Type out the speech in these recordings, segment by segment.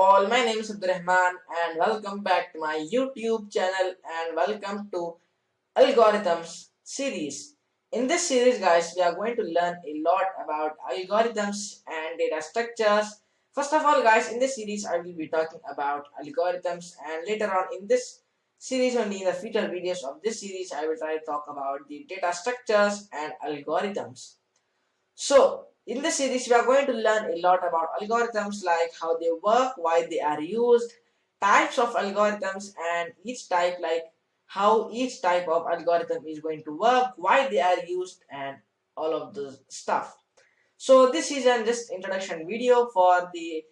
all, my name is Rahman and welcome back to my YouTube channel and welcome to Algorithms series. In this series guys, we are going to learn a lot about algorithms and data structures. First of all guys, in this series I will be talking about algorithms, and later on in this series, only in the future videos of this series, I will try to talk about the data structures and algorithms. So, in this series, we are going to learn a lot about algorithms, like how they work, why they are used, types of algorithms, and each type, like how each type of algorithm is going to work, why they are used, and all of the stuff. So, this is an just introduction video for the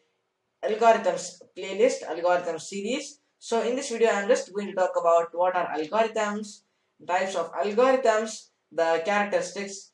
algorithms playlist, algorithm series. So, in this video, I am just going to talk about what are algorithms, types of algorithms, the characteristics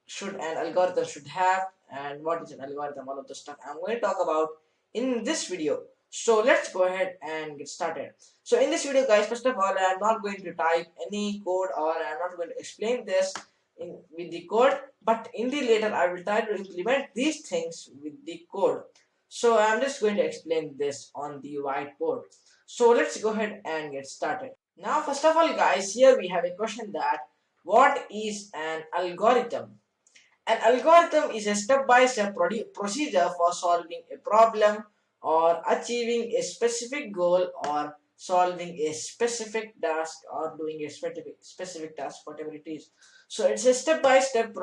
should an algorithm should have, and what is an algorithm, all of the stuff I'm going to talk about in this video. So let's go ahead and get started. So in this video guys, first of all, I'm not going to type any code, or I'm not going to explain this with the code, but in the later I will try to implement these things with the code. So I'm just going to explain this on the whiteboard. So let's go ahead and get started. Now first of all guys, here we have a question that what is an algorithm? An algorithm is a step-by-step procedure for solving a problem or achieving a specific goal or solving a specific task or doing a specific task, whatever it is. So it's a step-by-step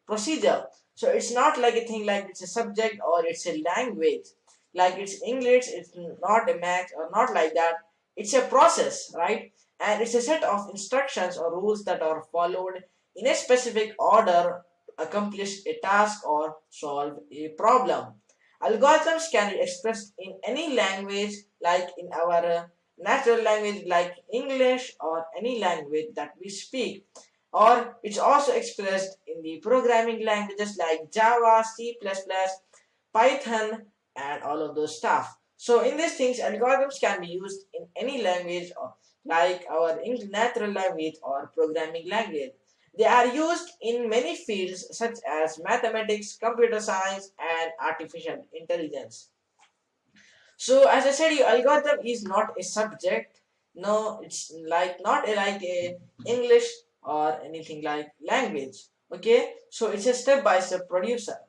procedure. So it's not like a thing like it's a subject or it's a language. Like it's English, it's not a math or not like that. It's a process, right? And it's a set of instructions or rules that are followed in a specific order accomplish a task or solve a problem. Algorithms can be expressed in any language, like in our natural language like English, or any language that we speak, or it's also expressed in the programming languages like Java, C++, Python, and all of those stuff. So in these things, algorithms can be used in any language, or like our natural language or programming language. They are used in many fields such as mathematics, computer science, and artificial intelligence. So as I said, your algorithm is not a subject. No, it's like not like a English or anything like language. Okay, so it's a step-by-step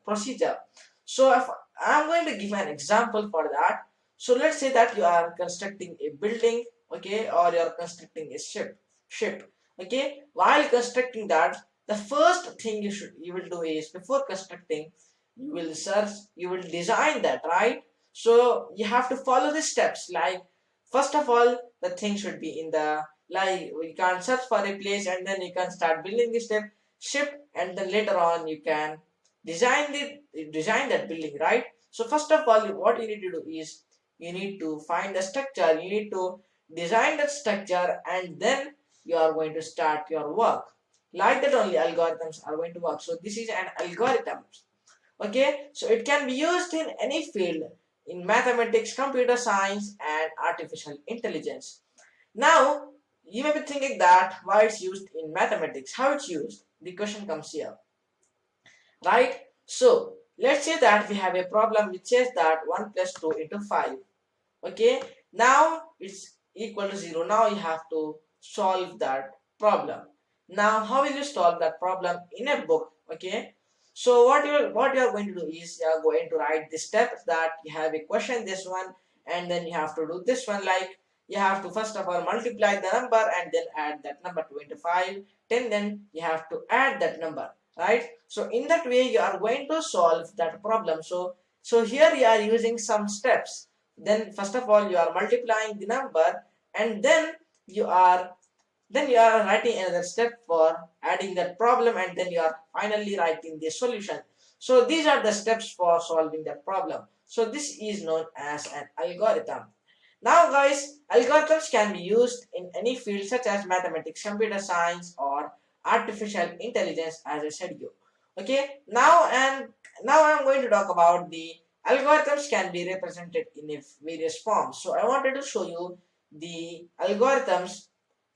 procedure. So if I'm going to give an example for that. So let's say that you are constructing a building, okay, or you are constructing a ship. Okay, while constructing that, the first thing you will do is, before constructing, you will search, you will design that, right? So you have to follow the steps. Like first of all, the thing should be in the, like you can search for a place and then you can start building the ship, and then later on you can design that building, right? So first of all, what you need to do is you need to find the structure, you need to design that structure, and then you are going to start your work. Like that only algorithms are going to work. So this is an algorithm. Okay, so it can be used in any field, in mathematics, computer science, and artificial intelligence. Now you may be thinking that why it's used in mathematics, how it's used. The question comes here, right? So let's say that we have a problem which says that 1 plus 2 into 5. Okay, now it's equal to 0. Now you have to solve that problem. Now how will you solve that problem in a book? Okay, so what you are going to do is you are going to write the steps that you have a question, this one, and then you have to do this one. Like you have to first of all multiply the number and then add that number 25, 10, then you have to add that number, right? So in that way you are going to solve that problem. So here you are using some steps. Then first of all you are multiplying the number, and then you are writing another step for adding that problem, and then you are finally writing the solution. So these are the steps for solving that problem. So this is known as an algorithm. Now guys, algorithms can be used in any field such as mathematics, computer science, or artificial intelligence, as I said you. Okay, now I'm going to talk about the algorithms can be represented in various forms. So I wanted to show you the algorithms.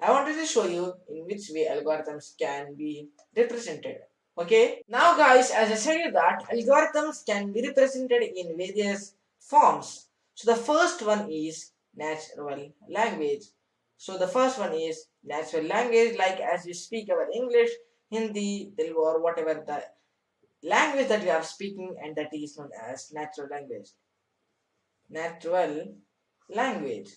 I wanted to show you in which way algorithms can be represented. Okay, now guys, as I said you that algorithms can be represented in various forms. So the first one is natural language. So the first one is natural language, like as we speak our English, Hindi, Telugu, or whatever the language that we are speaking, and that is known as natural language. Natural language.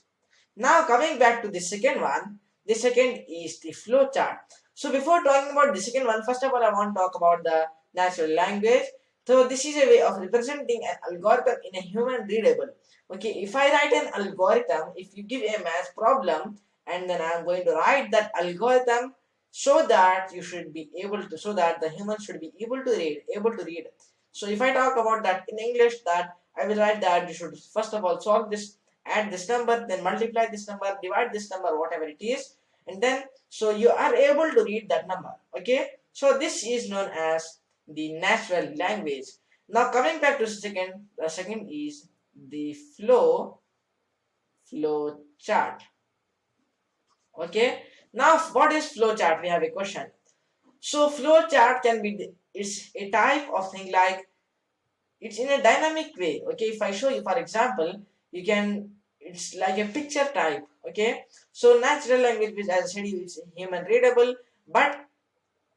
Now coming back to the second one, the second is the flow chart. So before talking about the second one, first of all I want to talk about the natural language. So this is a way of representing an algorithm in a human readable. Okay, if I write an algorithm, if you give a math problem and then I'm going to write that algorithm so that you should be able to, so that the human should be able to read. So if I talk about that in English, that I will write that you should first of all solve this, add this number, then multiply this number, divide this number, whatever it is, and then so you are able to read that number. Okay, so this is known as the natural language. Now coming back to the second is the flow chart. Okay, now what is flow chart? We have a question. So flow chart can be, it's a type of thing, like it's in a dynamic way. Okay, if I show you, for example, you can, it's like a picture type. Okay, so natural language, which as I said you, it's human readable, but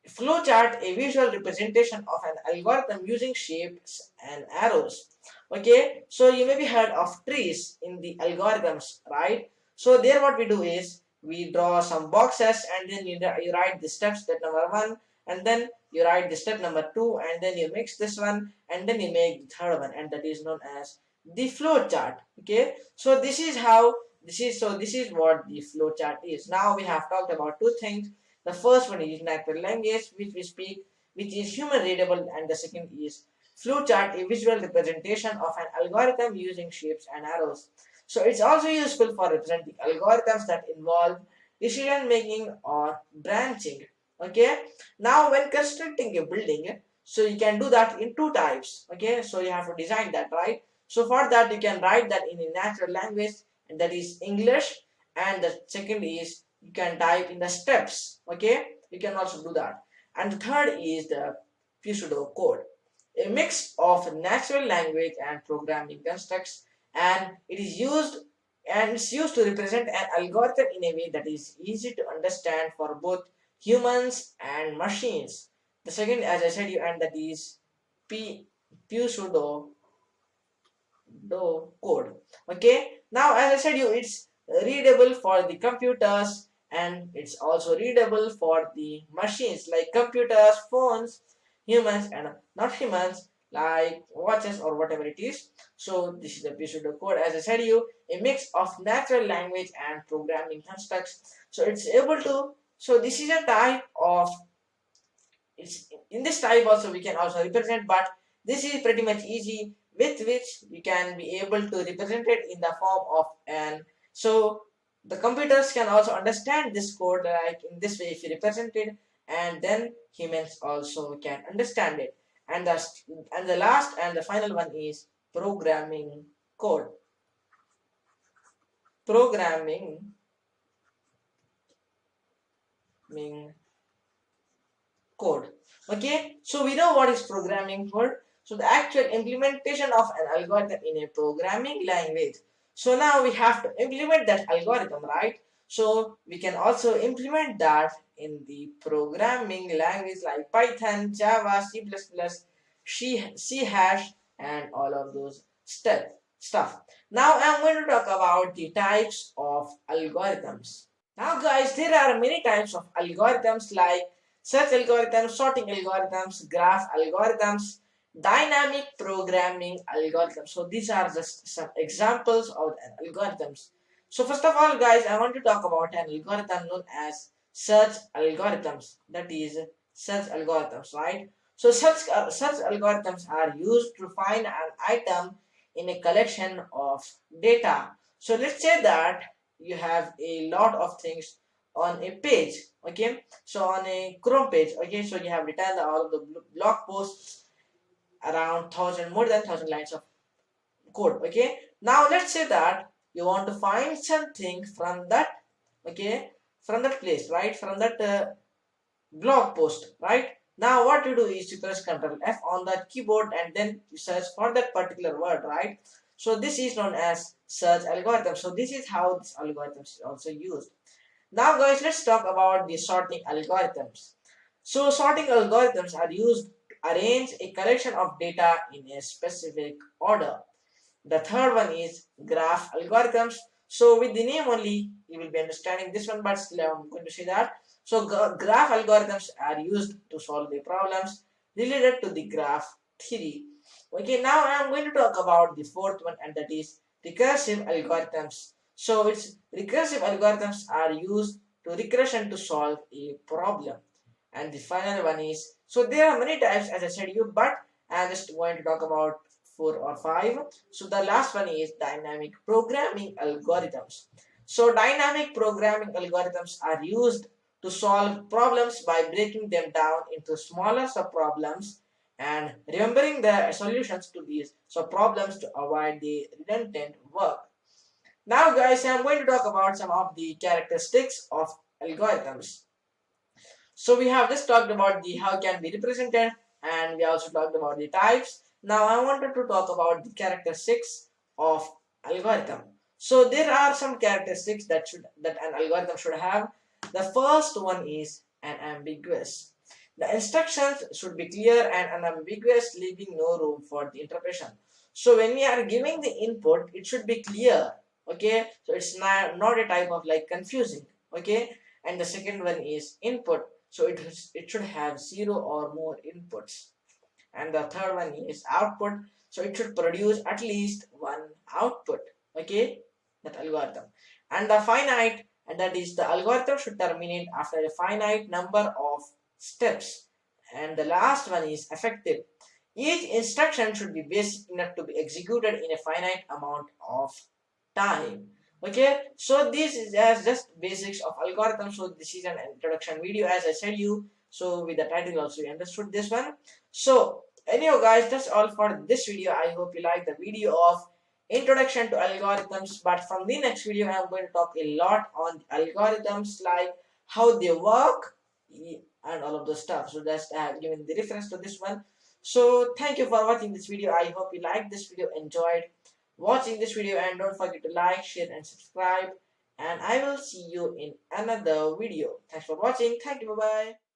flowchart a visual representation of an algorithm using shapes and arrows. Okay, so you may be heard of trees in the algorithms, right? So there what we do is we draw some boxes, and then you write the steps, that number one, and then you write the step number two, and then you mix this one, and then you make the third one, and that is known as the flow chart. Okay, so this is how, this is what the flow chart is. Now we have talked about two things. The first one is natural language, which we speak, which is human readable, and the second is flowchart, a visual representation of an algorithm using shapes and arrows. So it's also useful for representing algorithms that involve decision making or branching. Okay. Now when constructing a building, so you can do that in two types. Okay. So you have to design that, right? So for that you can write that in a natural language, and that is English, and the second is you can type in the steps. Okay, you can also do that. And the third is the pseudo code, a mix of natural language and programming constructs, and it's used to represent an algorithm in a way that is easy to understand for both humans and machines. The second, as I said you, and that is p pseudo code. Okay, now as I said you, it's readable for the computers, and it's also readable for the machines like computers, phones, humans, and not humans like watches or whatever it is. So this is the pseudo code, as I said you, a mix of natural language and programming constructs. So it's able to, so this is a type of, it's in this type also we can also represent, but this is pretty much easy, with which we can be able to represent it in the form of an, so the computers can also understand this code like in this way if you represent it, and then humans also can understand it. And the last and the final one is programming code. Programming code. Okay, so we know what is programming code. So the actual implementation of an algorithm in a programming language. So now we have to implement that algorithm, right? So we can also implement that in the programming language like Python, Java, C hash, and all of those stuff. Now I'm going to talk about the types of algorithms. Now guys, there are many types of algorithms like search algorithms, sorting algorithms, graph algorithms, dynamic programming algorithms. So these are just some examples of algorithms. So first of all guys, I want to talk about an algorithm known as search algorithms. That is search algorithms, right? So search algorithms are used to find an item in a collection of data. So let's say that you have a lot of things on a page. Okay, so on a Chrome page. Okay, so you have written all of the blog posts, around thousand, more than 1,000 lines of code. Okay, now let's say that you want to find something from that, okay, from that place, right, from that blog post, right? Now what you do is you press Ctrl F on the keyboard, and then you search for that particular word, right? So this is known as search algorithm. So this is how this algorithm is also used. Now guys, let's talk about the sorting algorithms. So sorting algorithms are used to arrange a collection of data in a specific order. The third one is graph algorithms. So with the name only, you will be understanding this one, but still I'm going to say that. So graph algorithms are used to solve the problems related to the graph theory. Okay, now I am going to talk about the fourth one, and that is recursive algorithms. So it's recursive algorithms are used to regression to solve a problem. And the final one is, so there are many types as I said you, but I am just going to talk about 4 or 5. So the last one is dynamic programming algorithms. So dynamic programming algorithms are used to solve problems by breaking them down into smaller subproblems and remembering the solutions to these subproblems to avoid the redundant work. Now guys, I'm going to talk about some of the characteristics of algorithms. So we have just talked about the how can be represented, and we also talked about the types. Now I wanted to talk about the characteristics of algorithm. So there are some characteristics that an algorithm should have. The first one is an ambiguous. The instructions should be clear and unambiguous, leaving no room for the interpretation. So when we are giving the input, it should be clear. Okay, so it's not a type of like confusing. Okay, and the second one is input, so it should have 0 or more inputs. And the third one is output, so it should produce at least one output. Okay, that algorithm. And the finite, and that is the algorithm should terminate after a finite number of steps. And the last one is effective. Each instruction should be basic enough to be executed in a finite amount of time. Okay, so this is as just basics of algorithm. So this is an introduction video, as I said you. So with the title also you understood this one. So anyhow guys, that's all for this video. I hope you like the video of introduction to algorithms, but from the next video I'm going to talk a lot on algorithms, like how they work and all of the stuff. So that's I have given the reference to this one. So thank you for watching this video. I hope you liked this video, enjoyed watching this video, and don't forget to like, share and subscribe, and I will see you in another video. Thanks for watching. Thank you. Bye bye.